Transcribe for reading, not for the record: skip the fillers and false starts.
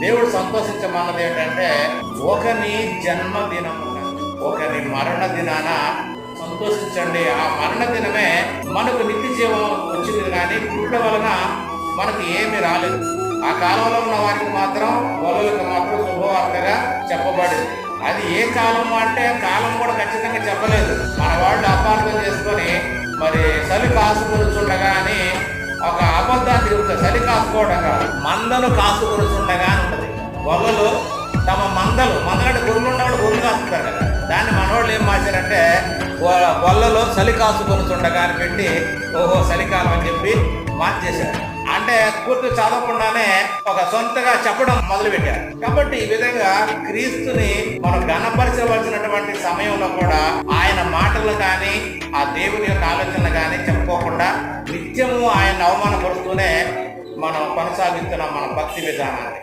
దేవుడు సంతోషించమన్నది ఏంటంటే ఒకని జన్మదినమున ఒకరి మరణ దినాన సంతోషించండి. ఆ మరణ దినమే మనకు నిత్య జీవం వచ్చింది, కానీ పుట్టడం వలన మనకి ఏమి రాలేదు. ఆ కాలంలో ఉన్న వారికి మాత్రం గొల్లలకు మాత్రం శుభవార్తగా చెప్పబడింది. అది ఏ కాలం అంటే కాలం కూడా ఖచ్చితంగా చెప్పలేదు. మన వాళ్ళు అపార్థం చేసుకొని మరి చలి కాసుకొనిచుండగా అని ఒక అబద్ధాన్ని తిరుగుతుంది. చలి కాసుకోవడం కాదు, మందను కాసుకొనిచుండగా అని ఉంటుంది. గొల్లలు తమ మందలంటే గొర్రెలు ఉన్నవాడు గొర్రెలు కాసుకుంటారు కదా, దాన్ని మనవాళ్ళు ఏం మార్చారంటే గొల్లలో చలి కాసుకొనిచుండగా అని పెట్టి ఓహో చలికాలం అని చెప్పి మార్చేశారు. అంటే పూర్తి చదవకుండానే ఒక సొంతగా చెప్పడం మొదలు పెట్టారు. కాబట్టి ఈ విధంగా క్రీస్తుని మనం ఘనపరచవలసినటువంటి సమయంలో కూడా ఆయన మాటలు కానీ ఆ దేవుని యొక్క ఆలోచనలు కానీ చెప్పుకోకుండా నిత్యము ఆయన అవమానపరుస్తూనే మనం కొనసాగిస్తున్నాం మన భక్తి విధానాన్ని.